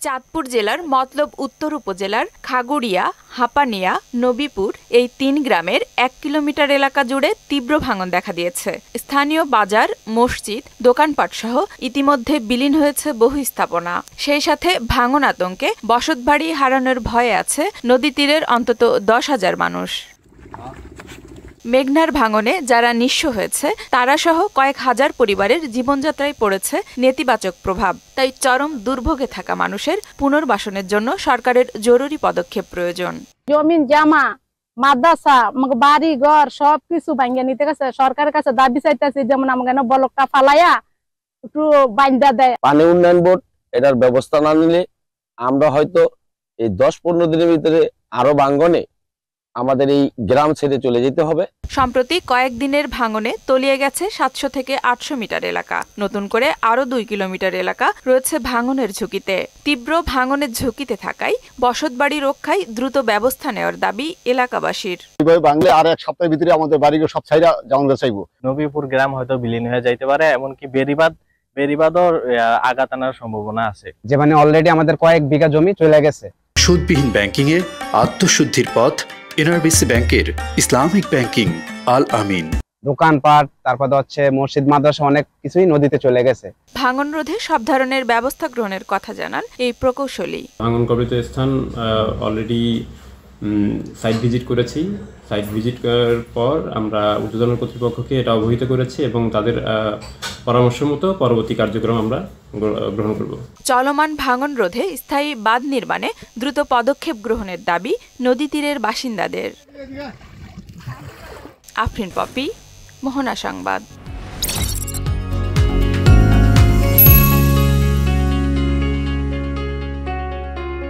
চাঁদপুর জেলার মতলব উত্তর উপজেলার খাগুড়িয়া, হাপানিয়া, নবীপুর এই ৩ গ্রামের ১ কিলোমিটার এলাকা জুড়ে তীব্র ভাঙন দেখা দিয়েছে। স্থানীয় বাজার, মসজিদ, দোকানপাটসহ ইতিমধ্যে বিলীন হয়েছে বহু স্থাপনা। সেই সাথে ভাঙন আতঙ্কে বসতবাড়ি হারানোর ভয়ে আছে নদী তীরের অন্তত ১০,০০০ মানুষ। মেঘনার ভাঙনে যারা নিঃস্ব হয়েছে তারা সহ কয়েক হাজার পরিবারের জীবনযাত্রায় পড়েছে নেতিবাচক প্রভাব। তাই চরম দুর্ভোগে থাকা মানুষের পুনর্বাসনের জন্য সরকারের জরুরি পদক্ষেপ প্রয়োজন। জমিন জামা, মাদ্রাসা, বাড়ি ঘর সবকিছু ভাঙিয়ে নিতে গেছে। সরকারের কাছে দাবি চাইতেছি যেমন আমাকে ব্লকটা ফালাইয়া একটু বাইন্দা দেয়। পানি উন্নয়ন বোর্ড এটার ব্যবস্থা না নিলে আমরা হয়তো এই ১০-১৫ দিনের ভিতরে আরো ভাঙনে আমাদের এই গ্রাম ছেড়ে চলে যেতে হবে। সম্প্রতি কয়েকদিনের ভাঙনে তলিয়ে গেছে ৭০০ থেকে ৮০০ মিটার এলাকা। নতুন করে আরো ২ কিলোমিটার এলাকা রয়েছে ভাঙনের ঝুঁকিতে। তীব্র ভাঙনের ঝুঁকিতে থাকায় বসতবাড়ি রক্ষায় দ্রুত ব্যবস্থা নেওয়ার দাবি এলাকাবাসীর। বাংলা আর এক সপ্তাহের ভিতরে আমাদের বাড়িগুলো সব ছাইরা জানতে চাইবো। নবীপুর গ্রাম হয়তো বিলীন হয়ে যাইতে পারে, এমনকি বেড়িবাঁধও আঘাত আনার সম্ভাবনা আছে। যে মানে অলরেডি আমাদের কয়েক বিঘা জমি চলে গেছে। সুদবিহীন ব্যাংকিং এ আত্মশুদ্ধির পথ এনআরবিসি ব্যাংকের ইসলামিক ব্যাংকিং আল আমিন। দোকানপাট, তারপর হচ্ছে মসজিদ, মাদ্রাসা অনেক কিছুই নদীতে চলে গেছে। ভাঙন রোধে সব ধরনের ব্যবস্থা গ্রহণের কথা জানান এই প্রকৌশলী। ভাঙন কবলিত স্থান অলরেডি সাইট ভিজিট করেছি। সাইট ভিজিট করার পর আমরা ঊর্ধ্বতন কর্তৃপক্ষকে এটা অবহিত করেছি এবং তাদের পরামর্শ মতো পরবর্তী কার্যক্রম আমরা গ্রহণ করব। চলমান ভাঙন রোধে স্থায়ী বাঁধ নির্মাণে দ্রুত পদক্ষেপ গ্রহণের দাবি নদী তীরের বাসিন্দাদের। আফরিন পপি, মোহনা সংবাদ।